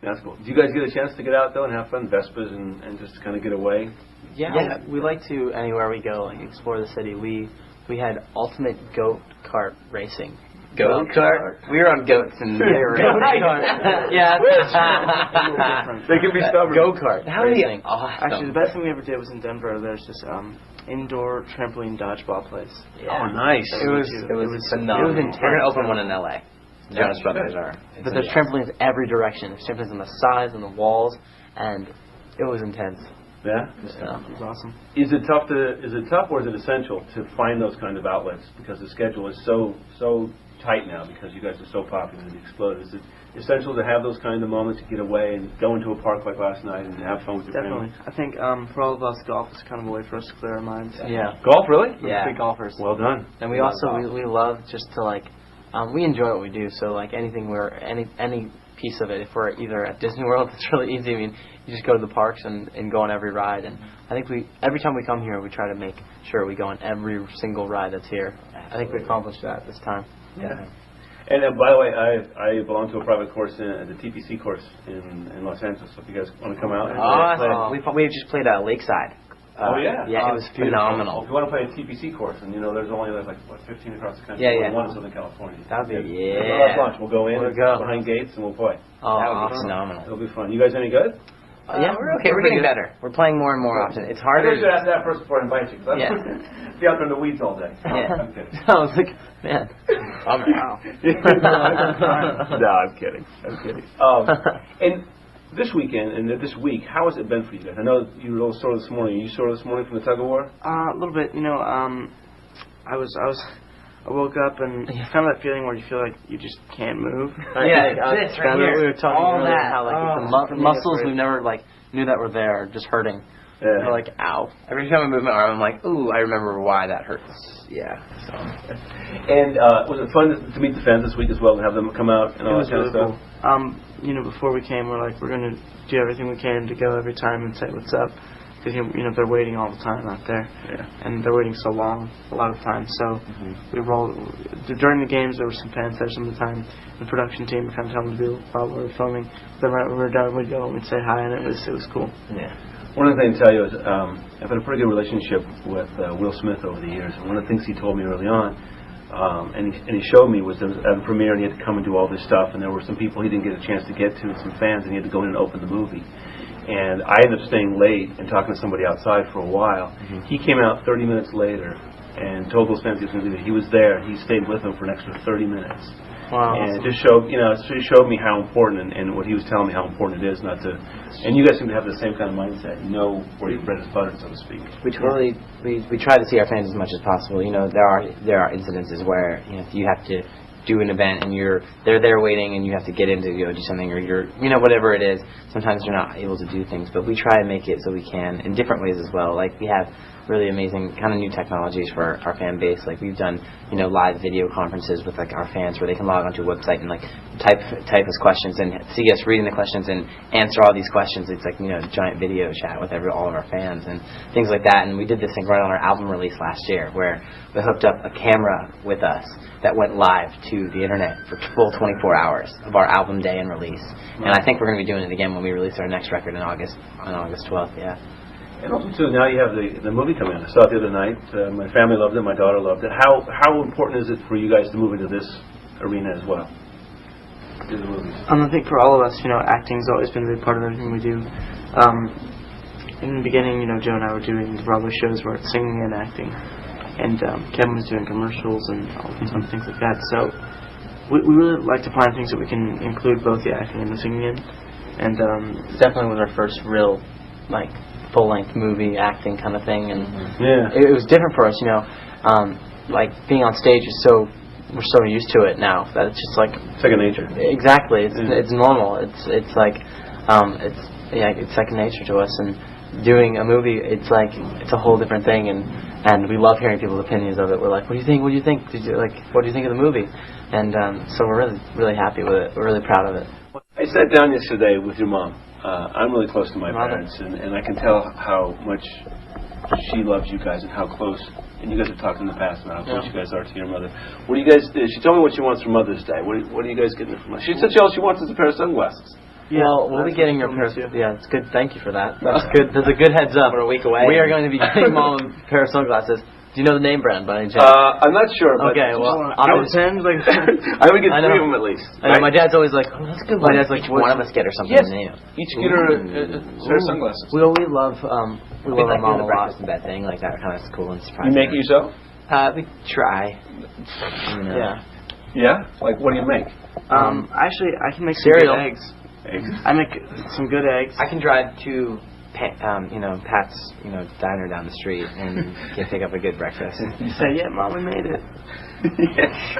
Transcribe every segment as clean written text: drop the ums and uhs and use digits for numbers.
That's cool. Do you guys get a chance to get out though and have fun, Vespas, and just kind of get away? Yeah, we like to anywhere we go, like explore the city. We had ultimate goat kart racing. Goat kart? We were on goats and they were Yeah, they can be stubborn. Go kart. That would be racing. awesome. Actually, the best thing we ever did was in Denver. There's this indoor trampoline dodgeball place. Yeah. Oh, nice. It was phenomenal. It was intense. We're going to open one in L.A. Jonas Brothers are. But there's trampolines every direction. There's trampolines on the sides, on the walls, and it was intense. Yeah? It was awesome. Is it tough or is it essential to find those kind of outlets because the schedule is so tight now because you guys are so popular and exploded? Is it essential to have those kind of moments to get away and go into a park like last night and have fun with your Definitely. family? I think for all of us, golf is kind of a way for us to clear our minds. Yeah. Golf, really? Yeah. We're big golfers. Well done. And we also we love just to like we enjoy what we do. So like anything any piece of it, if we're either at Disney World, it's really easy. I mean, you just go to the parks and go on every ride. And I think every time we come here, we try to make sure we go on every single ride that's here. I think we accomplished that this time. Yeah. And by the way, I belong to a private course, the TPC course in Los Angeles. So if you guys want to come out, Awesome. We just played Lakeside. Oh yeah, yeah, it was phenomenal. If you want to play a TPC course, and there's like 15 across the country, one in Southern California. That'd be Lunch. We'll go in behind gates and we'll play. Oh, that would be phenomenal. It'll be fun. You guys any good? Yeah, we're okay. We're getting better. We're playing more and more often. It's harder. I should ask that first before I invite you. Yeah. Be out there in the weeds all day. Yeah. I'm kidding. I was like, man, Wow. No, I'm kidding. And this weekend and this week, how has it been for you guys? I know you were a little sore this morning. Are you sore this morning from the tug of war? A little bit. I woke up and kind of that feeling where you feel like you just can't move. Yeah, this right here. We were talking All earlier that. how like the muscles we never like knew that were there are just hurting. Yeah. We're like, ow. Every time I move my arm, I'm like, ooh, I remember why that hurts. Yeah. So. And was it fun to meet the fans this week as well, to have them come out and all that kind of stuff? Cool. Before we came, we're going to do everything we can to go every time and say what's up. Because, they're waiting all the time out there. Yeah. And they're waiting so long, a lot of times. So we rolled. During the games, there were some fans there some of the time. The production team were kind of telling them to do while we were filming. Then right when we were done, we'd go and we'd say hi, and it was cool. Yeah. One of the things I can tell you is I've had a pretty good relationship with Will Smith over the years. And one of the things he told me early on, and he showed me, was at the premiere, and he had to come and do all this stuff. And there were some people he didn't get a chance to get to, some fans, and he had to go in and open the movie. And I ended up staying late and talking to somebody outside for a while. He came out 30 minutes later and told those fans he was going to do it. He was there. He stayed with them for an extra 30 minutes. Wow. And it just showed, it showed me how important, and what he was telling me how important it is not to. And you guys seem to have the same kind of mindset. You know where your bread is buttered, so to speak. We try to see our fans as much as possible. There are incidences where you have to do an event and they're there waiting and you have to get in to go do something, or whatever it is. Sometimes you're not able to do things, but we try to make it so we can in different ways as well. Like we have really amazing kind of new technologies for our fan base. Like we've done live video conferences with like our fans where they can log onto a website and like type us questions and see us reading the questions and answer all these questions. It's like a giant video chat with all of our fans and things like that. And we did this thing right on our album release last year where we hooked up a camera with us that went live to the internet for full 24 hours of our album day and release. And I think we're going to be doing it again when we release our next record on August 12th. Yeah. And also too, now you have the movie coming out. I saw it the other night. My family loved it. My daughter loved it. How important is it for you guys to move into this arena as well? Do the movies. I think for all of us, acting's always been a big part of everything we do. In the beginning, Joe and I were doing the Broadway shows where it's singing and acting, and Kevin was doing commercials and all kinds of things like that. So we really like to find things that we can include both the acting and the singing in. And definitely was our first real full-length movie acting kind of thing, and yeah, it was different for us. Like being on stage is we're so used to it now that it's just like second nature. Exactly, it's normal. It's like it's second nature to us. And doing a movie, it's a whole different thing. And we love hearing people's opinions of it. We're like, what do you think? What do you think? What do you think of the movie? And so we're really, really happy with it. We're really proud of it. I sat down yesterday with your mom. I'm really close to my parents, and I can tell how much she loves you guys and how close. And you guys have talked in the past about how close you guys are to your mother. What do you guys do? She told me what she wants for Mother's Day. What do you guys get from her? She said all she wants is a pair of sunglasses. Yeah, well, we'll be getting your parents. Yeah, it's good. Thank you for that. That's good. That's a good heads up. We're a week away. We are going to be getting Mom a pair of sunglasses. Do you know the name brand by any chance? I'm not sure, but Okay, well, I would get I know. 3 of them at least. I know, my dad's always like, oh, that's good. My dad's like, one of us get or something Yes. new. Each get her a pair of sunglasses. We love our Like mom a the lot. breakfast in bed thing, like that kind of cool and surprising. You make it yourself? We try. You know. Yeah. Yeah? Like, what do you make? Actually, I can make Cereal. some good eggs. I make some good eggs. I can drive to, Pat's, diner down the street and pick up a good breakfast. You say, yeah, Mom, we made it.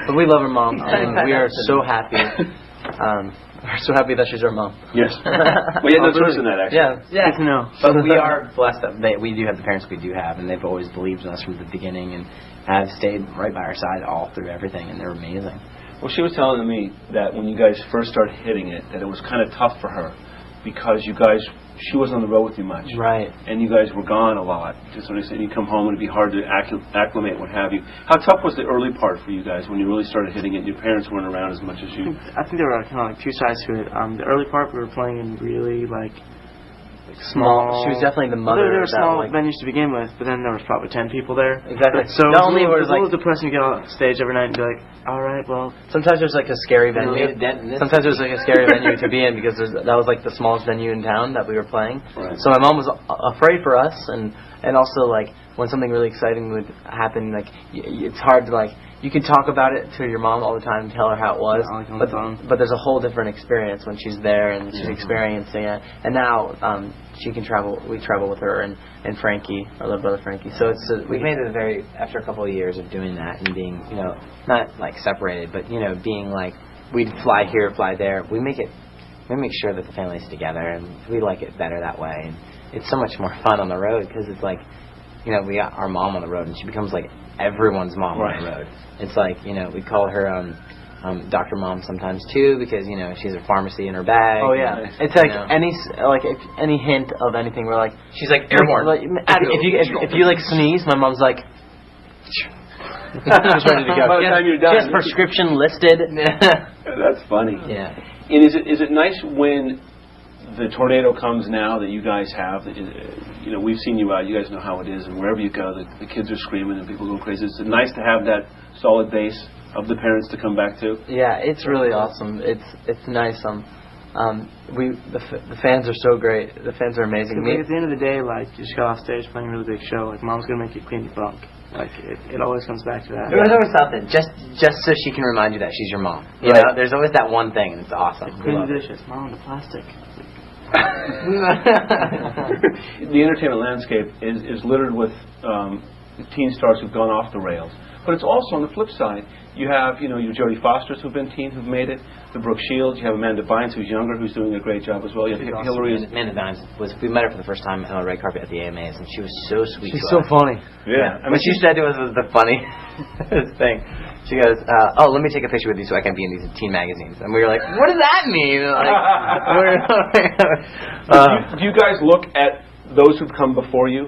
But we love our mom, and we are so happy. We're so happy that she's our mom. Yes. We had no choice in that, actually. Yeah. Good to know. But we are blessed that we do have the parents we do have, and they've always believed in us from the beginning and have stayed right by our side all through everything, and they're amazing. Well, she was telling me that when you guys first started hitting it, that it was kind of tough for her because she wasn't on the road with you much. Right. And you guys were gone a lot. Just when you said you come home, it'd be hard to acclimate, what have you. How tough was the early part for you guys when you really started hitting it and your parents weren't around as much as you? I think there were kind of like two sides to it. The early part, we were playing in really like small. She was definitely the mother. There were that, small like, venues to begin with, but then there was probably 10 people there. Exactly. So Not only it was was a little like depressing to get on stage every night and be like, all right, well, sometimes there's like a scary venue. made a dent in this. Sometimes there's like a scary venue to be in because that was like the smallest venue in town that we were playing. Right. So my mom was afraid for us, and also like when something really exciting would happen, like it's hard to like. You can talk about it to your mom all the time and tell her how it was, Yeah, like on the phone. but there's a whole different experience when she's there and she's experiencing it. And now she can travel. We travel with her and Frankie, our little brother Frankie. So it's We've made it after a couple of years of doing that and being, not like separated, but being like we'd fly here, fly there. We make sure that the family's together, and we like it better that way. And it's so much more fun on the road because it's like, we got our mom on the road, and she becomes like everyone's mom on the road. It's like, we call her Dr. Mom sometimes too because she's a pharmacy in her bag. Oh yeah, it's like any hint of anything, we're like she's like airborne. Like, if you like sneeze, my mom's like. She's ready to go. By the time you're done, she has prescription listed. That's funny. Yeah. And is it nice when the tornado comes now that you guys have? We've seen you out. You guys know how it is, and wherever you go, the kids are screaming and people go crazy. Is it nice to have that solid base of the parents to come back to? Yeah, it's really awesome. It's nice. The fans are so great. The fans are amazing. At the end of the day, like you just got off stage playing a really big show. Like Mom's gonna make you clean your bunk. Like it always comes back to that. There's always something, just so she can remind you that she's your mom. You know, there's always that one thing, and it's awesome. Clean the dishes, Mom, the plastic. The entertainment landscape is littered with teen stars who've gone off the rails. But it's also on the flip side. You have, your Jodie Fosters who've been teen, who've made it. The Brooke Shields. You have Amanda Bynes, who's younger, who's doing a great job as well. You have Hillary. Amanda Bynes we met her for the first time on the red carpet at the AMAs, and she was so sweet. She's so funny. Yeah. What she said to us was the funniest thing. She goes, let me take a picture with you so I can be in these teen magazines. And we were like, what does that mean? Do you guys look at those who've come before you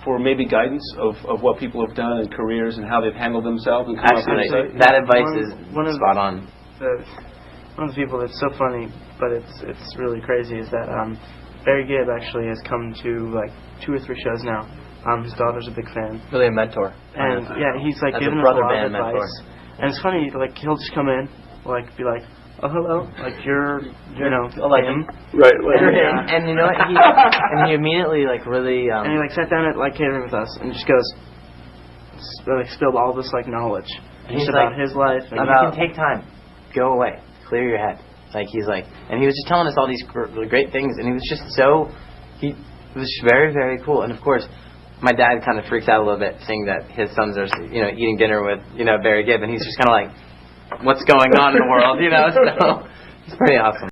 for maybe guidance of what people have done in careers and how they've handled themselves? And Absolutely. That advice is spot on. One of the people that's so funny, but it's really crazy, is that Barry Gibb actually has come to like 2 or 3 shows now. His daughter's a big fan. Really a mentor. And he's like As giving a us a brother lot band of advice. mentor. And it's funny, like he'll just come in, like be like, oh hello, like you're like him. Right. And you know what? He immediately like really. And he like sat down at like catering with us and just goes, like spilled all this like knowledge just about his life. And you can take time, go away, clear your head. Like he's like, and he was just telling us all these great things, and he was just he was very, very cool. And of course, my dad kind of freaks out a little bit seeing that his sons are eating dinner with Barry Gibb, and he's just kind of like, what's going on in the world, So it's pretty awesome.